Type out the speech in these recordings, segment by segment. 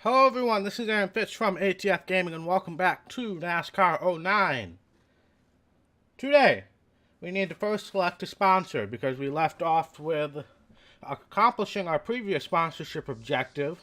Hello everyone, this is Aaron Fitch from ATF Gaming and welcome back to NASCAR '09. Today, we need to first select a sponsor because we left off with accomplishing our previous sponsorship objective.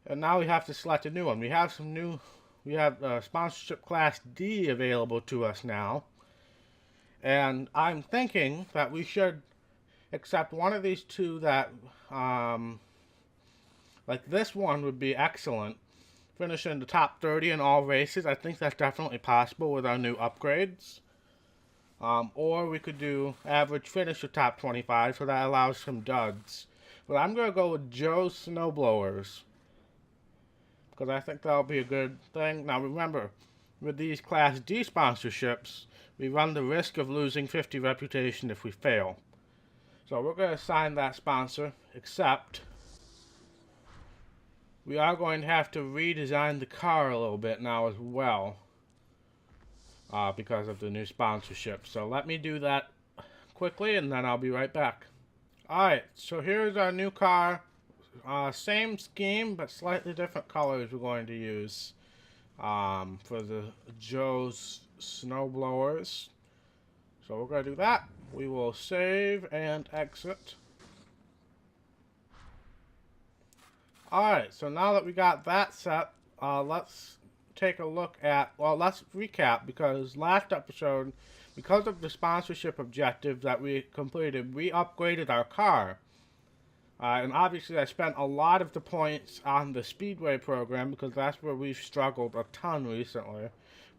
And now we have to select a new one. We have sponsorship class D available to us now. And I'm thinking that we should accept one of these two that, like this one would be excellent. Finish in the top 30 in all races. I think that's definitely possible with our new upgrades. Or we could do average finish of top 25, so that allows some duds. But I'm going to go with Joe's Snowblowers, because I think that'll be a good thing. Now remember, with these Class D sponsorships, we run the risk of losing 50 reputation if we fail. So we're going to assign that sponsor, except we are going to have to redesign the car a little bit now as well, because of the new sponsorship. So let me do that quickly and then I'll be right back. Alright, so here's our new car. Same scheme, but slightly different colors we're going to use for the Joe's Snowblowers. So we're going to do that. We will save and exit. Alright, so now that we got that set, let's take a look at, well, let's recap, because last episode, because of the sponsorship objective that we completed, we upgraded our car. And obviously I spent a lot of the points on the Speedway program, because that's where we've struggled a ton recently.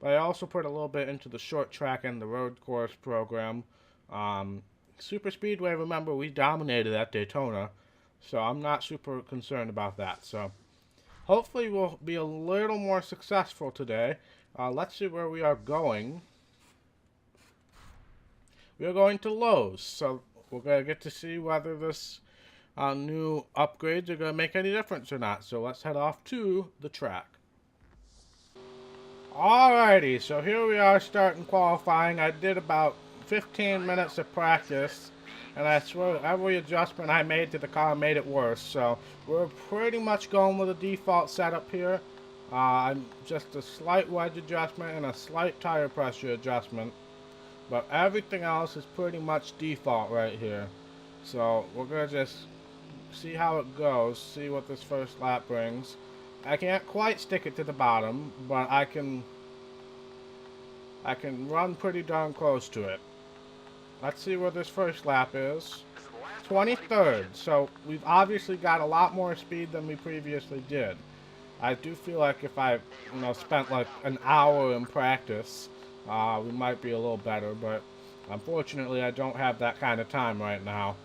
But I also put a little bit into the short track and the road course program. Super Speedway, remember, we dominated at Daytona. So I'm not super concerned about that. So hopefully we'll be a little more successful today. Let's see where we are going. We are going to Lowe's. So we're going to get to see whether this new upgrades are going to make any difference or not. So let's head off to the track. Alrighty, so here we are starting qualifying. I did about 15 minutes of practice. And I swear, every adjustment I made to the car made it worse. So we're pretty much going with a default setup here. Just a slight wedge adjustment and a slight tire pressure adjustment. But everything else is pretty much default right here. So we're going to just see how it goes. See what this first lap brings. I can't quite stick it to the bottom, but I can run pretty darn close to it. Let's see where this first lap is. 23rd. So we've obviously got a lot more speed than we previously did. I do feel like if I, spent like an hour in practice, we might be a little better. But unfortunately, I don't have that kind of time right now.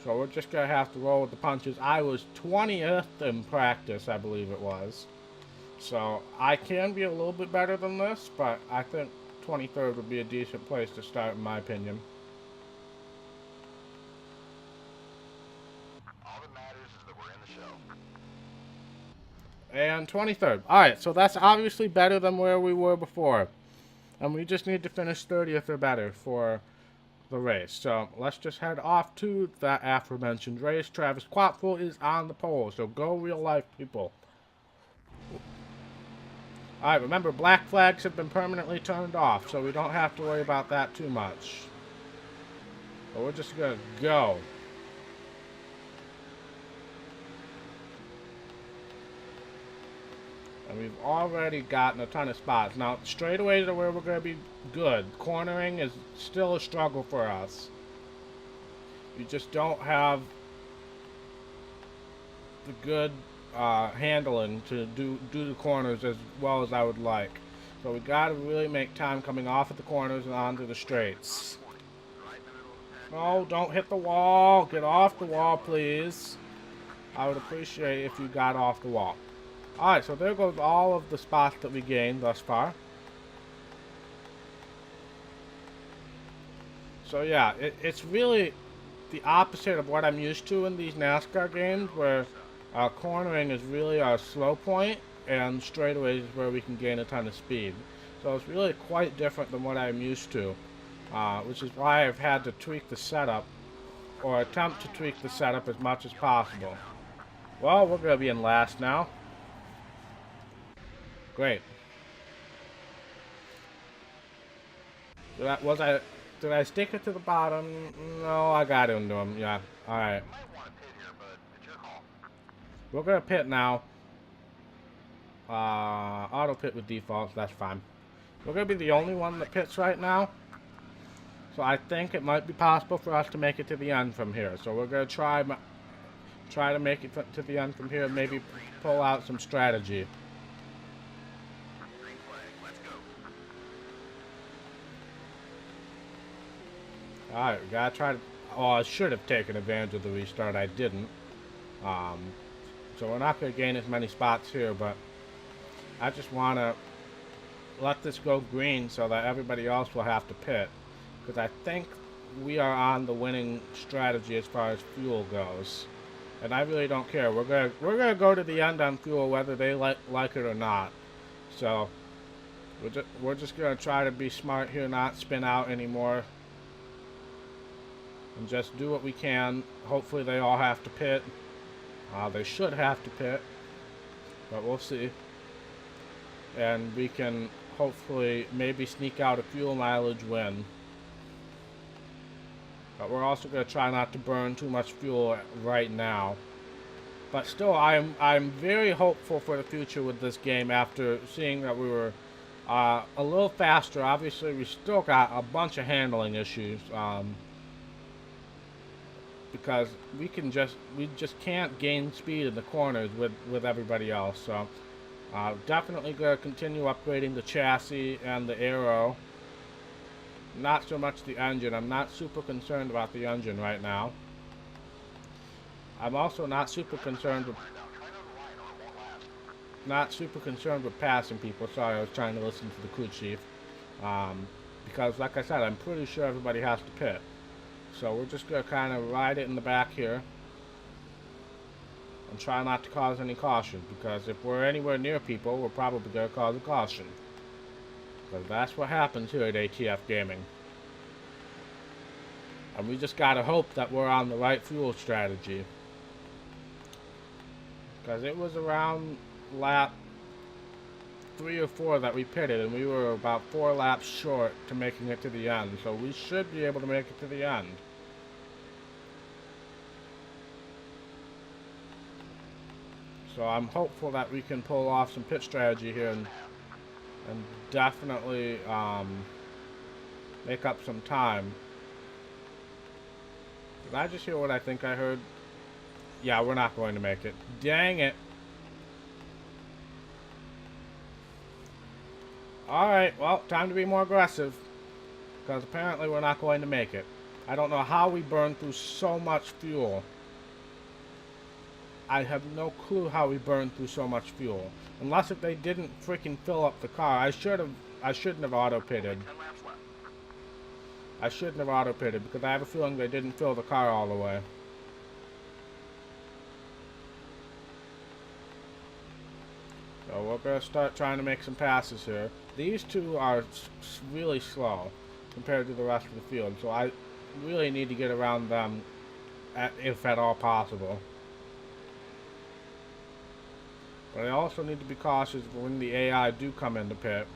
So we're just going to have to roll with the punches. I was 20th in practice, I believe it was. So I can be a little bit better than this, but I think 23rd would be a decent place to start, in my opinion. All that matters is that we're in the show. And 23rd. Alright, so that's obviously better than where we were before. And we just need to finish 30th or better for the race. So let's just head off to that aforementioned race. Travis Quatful is on the pole, so go real life, people. Alright, remember, black flags have been permanently turned off, so we don't have to worry about that too much. But we're just going to go. And we've already gotten a ton of spots. Now, straightaways are where we're going to be good. Cornering is still a struggle for us. We just don't have the good handling to do the corners as well as I would like. So we got to really make time coming off at the corners and onto the straights. No, don't hit the wall. Get off the wall, please. I would appreciate if you got off the wall. Alright, so there goes all of the spots that we gained thus far. So yeah, it's really the opposite of what I'm used to in these NASCAR games, where cornering is really our slow point, and straightaways is where we can gain a ton of speed. So it's really quite different than what I'm used to, which is why I've had to tweak the setup, or attempt to tweak the setup as much as possible. Well, we're gonna be in last now. Great. Did I stick it to the bottom? No, I got into him. Yeah. All right. You might want to pit here, but it's your call. We're gonna pit now. Auto pit with defaults. That's fine. We're gonna be the only one that pits right now. So I think it might be possible for us to make it to the end from here. So we're gonna try to make it to the end from here and maybe pull out some strategy. Green flag. Let's go. Alright, we gotta try to... Oh, I should have taken advantage of the restart. I didn't. So we're not gonna gain as many spots here, but I just wanna let this go green so that everybody else will have to pit. Because I think we are on the winning strategy as far as fuel goes. And I really don't care. We're gonna go to the end on fuel whether they like it or not. So we're just gonna try to be smart here, not spin out anymore, and just do what we can. Hopefully they all have to pit. They should have to pit, but we'll see. And we can hopefully maybe sneak out a fuel mileage win. But we're also going to try not to burn too much fuel right now. But still, I'm very hopeful for the future with this game after seeing that we were a little faster. Obviously, we still got a bunch of handling issues because we just can't gain speed in the corners with everybody else. So definitely going to continue upgrading the chassis and the aero. Not so much the engine. I'm not super concerned about the engine right now. I'm also not super concerned with passing people. Sorry, I was trying to listen to the crew chief. Because like I said, I'm pretty sure everybody has to pit. So we're just gonna kind of ride it in the back here and try not to cause any caution, because if we're anywhere near people, we're probably gonna cause a caution. Because that's what happens here at ATF Gaming. And we just gotta hope that we're on the right fuel strategy. Because it was around lap 3 or 4 that we pitted, and we were about 4 laps short to making it to the end. So we should be able to make it to the end. So I'm hopeful that we can pull off some pit strategy here and definitely make up some time. Did I just hear what I think I heard? Yeah, we're not going to make it. Dang it. Alright, well, time to be more aggressive. Because apparently we're not going to make it. I don't know how we burned through so much fuel. I have no clue how we burned through so much fuel. Unless if they didn't freaking fill up the car. I shouldn't have auto-pitted. I shouldn't have auto-pitted because I have a feeling they didn't fill the car all the way. So we're going to start trying to make some passes here. These two are really slow compared to the rest of the field. So I really need to get around them if at all possible. But I also need to be cautious when the AI do come into pit.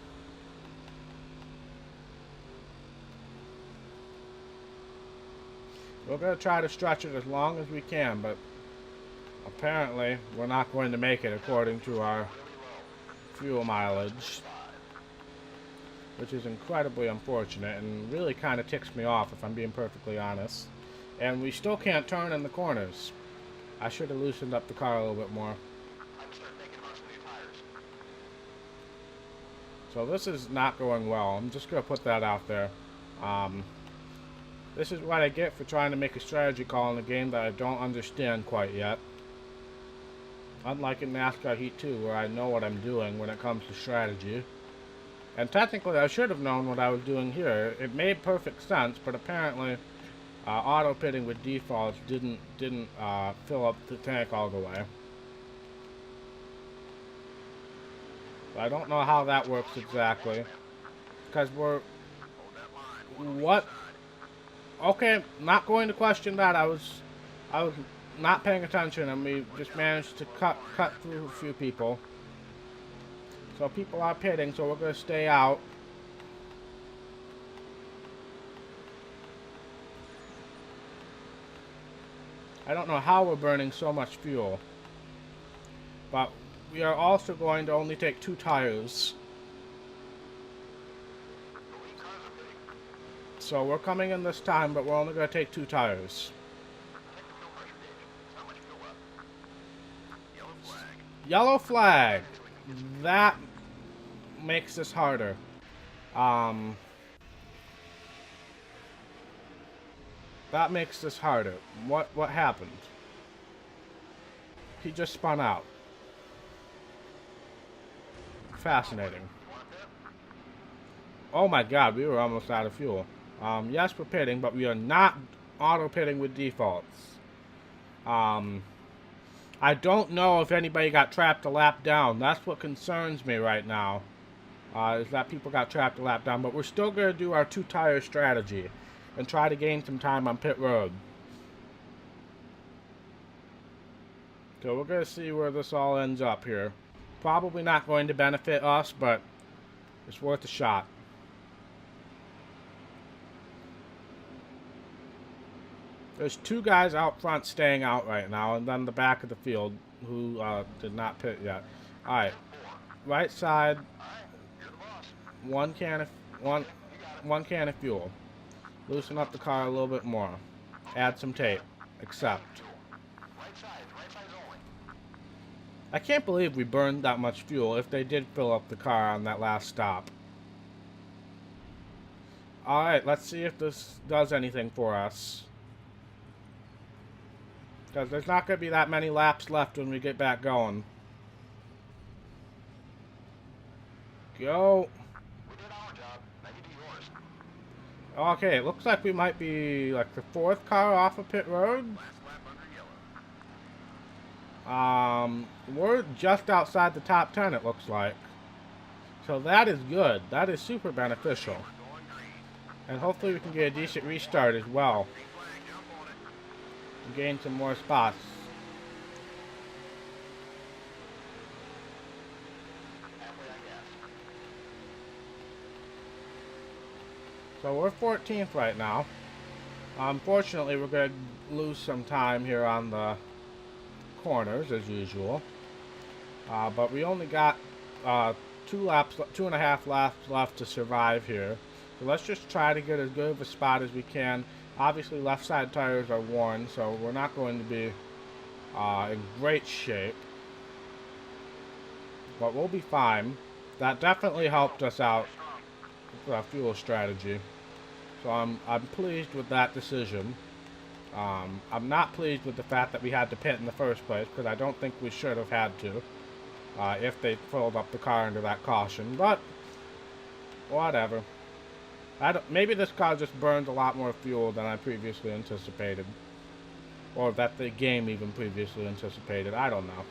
We're going to try to stretch it as long as we can, but apparently we're not going to make it according to our fuel mileage, which is incredibly unfortunate and really kind of ticks me off if I'm being perfectly honest. And we still can't turn in the corners. I should have loosened up the car a little bit more. So this is not going well. I'm just going to put that out there. This is what I get for trying to make a strategy call in a game that I don't understand quite yet. Unlike in NASCAR Heat 2, where I know what I'm doing when it comes to strategy. And technically I should have known what I was doing here. It made perfect sense, but apparently auto-pitting with defaults didn't fill up the tank all the way. I don't know how that works exactly. Because we're... What? Okay, not going to question that. I was not paying attention, and we just managed to cut through a few people. So people are pitting, so we're going to stay out. I don't know how we're burning so much fuel. But we are also going to only take 2 tires. So we're coming in this time, but we're only going to take 2 tires. Yellow flag. That makes this harder. That makes this harder. What happened? He just spun out. Fascinating. Oh my god, we were almost out of fuel. Yes, we're pitting, but we are not auto-pitting with defaults. I don't know if anybody got trapped a lap down. That's what concerns me right now. Is that people got trapped a lap down. But we're still going to do our 2-tire strategy and try to gain some time on pit road. So we're going to see where this all ends up here. Probably not going to benefit us, but it's worth a shot. There's 2 guys out front staying out right now, and then the back of the field who did not pit yet. Alright. Right side. One can of fuel. Loosen up the car a little bit more. Add some tape. Accept. I can't believe we burned that much fuel if they did fill up the car on that last stop. Alright, let's see if this does anything for us. Because there's not going to be that many laps left when we get back going. Go. Okay, it looks like we might be like the 4th car off of pit road. We're just outside the top 10, it looks like. So that is good. That is super beneficial. And hopefully we can get a decent restart as well. And gain some more spots. So we're 14th right now. Unfortunately, we're going to lose some time here on the corners as usual. But we only got 2.5 laps left to survive here. So let's just try to get as good of a spot as we can. Obviously, left side tires are worn, so we're not going to be in great shape. But we'll be fine. That definitely helped us out with our fuel strategy. So I'm pleased with that decision. I'm not pleased with the fact that we had to pit in the first place, because I don't think we should have had to if they filled up the car under that caution. But whatever. Maybe this car just burned a lot more fuel than I previously anticipated. Or that the game even previously anticipated. I don't know.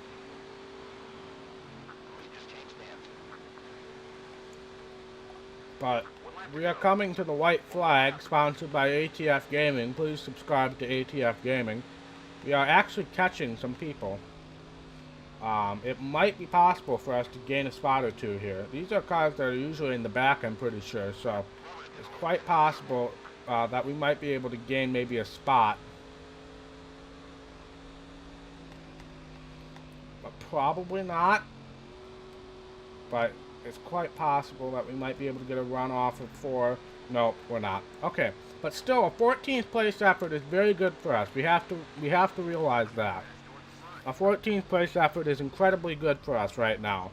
But we are coming to the white flag, sponsored by ATF Gaming. Please subscribe to ATF Gaming. We are actually catching some people. It might be possible for us to gain a spot or 2 here. These are cars that are usually in the back, I'm pretty sure. So it's quite possible that we might be able to gain maybe a spot. But probably not. But it's quite possible that we might be able to get a run off of 4. Nope, we're not. Okay, but still, a 14th place effort is very good for us. We have to realize that. A 14th place effort is incredibly good for us right now.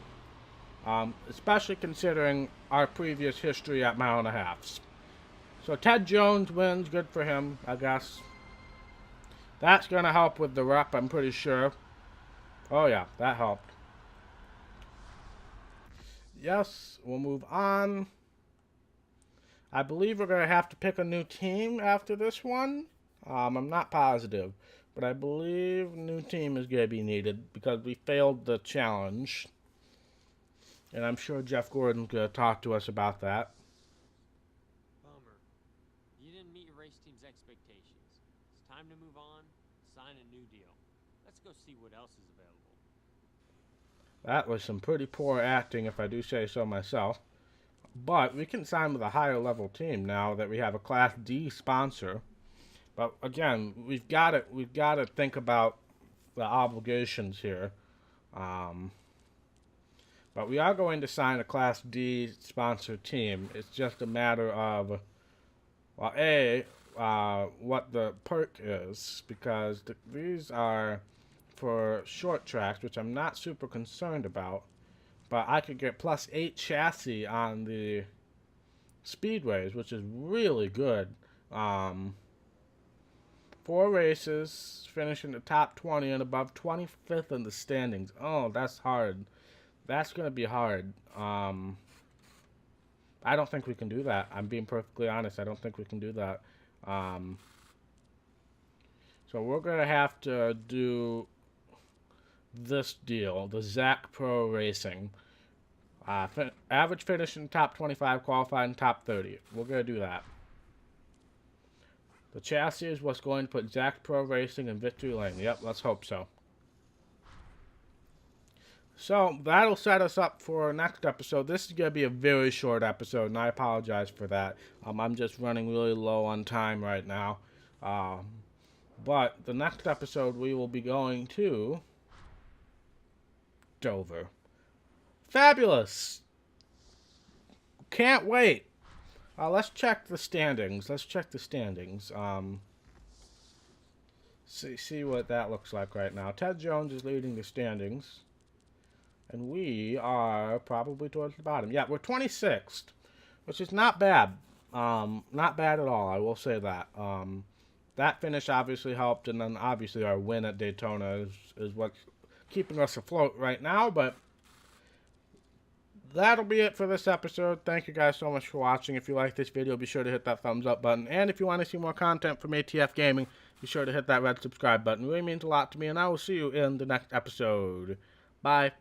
Especially considering our previous history at mile and a halfs. So Ted Jones wins, good for him, I guess. That's going to help with the rep, I'm pretty sure. Oh yeah, that helped. Yes, we'll move on. I believe we're going to have to pick a new team after this one. I'm not positive, but I believe a new team is going to be needed because we failed the challenge. And I'm sure Jeff Gordon's going to talk to us about that. Bummer. You didn't meet your race team's expectations. It's time to move on, sign a new deal. Let's go see what else is available. That was some pretty poor acting, if I do say so myself. But we can sign with a higher level team now that we have a Class D sponsor. But again, we've got to think about the obligations here. But we are going to sign a Class D sponsor team. It's just a matter of, well, what the perk is, because these are for short tracks, which I'm not super concerned about. But I could get +8 chassis on the speedways, which is really good. 4 races, finishing the top 20 and above, 25th in the standings. Oh, that's hard. That's going to be hard. I don't think we can do that. I'm being perfectly honest. I don't think we can do that. So we're going to have to do this deal, the Zach Pro Racing. Average finish in top 25, qualified in top 30. We're going to do that. The chassis is what's going to put Zach Pro Racing in victory lane. Yep, let's hope so. So that'll set us up for our next episode. This is going to be a very short episode, and I apologize for that. I'm just running really low on time right now. But the next episode we will be going to Dover. Fabulous! Can't wait. Let's check the standings. See what that looks like right now. Ted Jones is leading the standings. And we are probably towards the bottom. Yeah, we're 26th, which is not bad. Not bad at all, I will say that. That finish obviously helped, and then obviously our win at Daytona is what's keeping us afloat right now, but that'll be it for this episode. Thank you guys so much for watching. If you like this video, be sure to hit that thumbs up button. And if you want to see more content from ATF Gaming, be sure to hit that red subscribe button. It really means a lot to me, and I will see you in the next episode. Bye.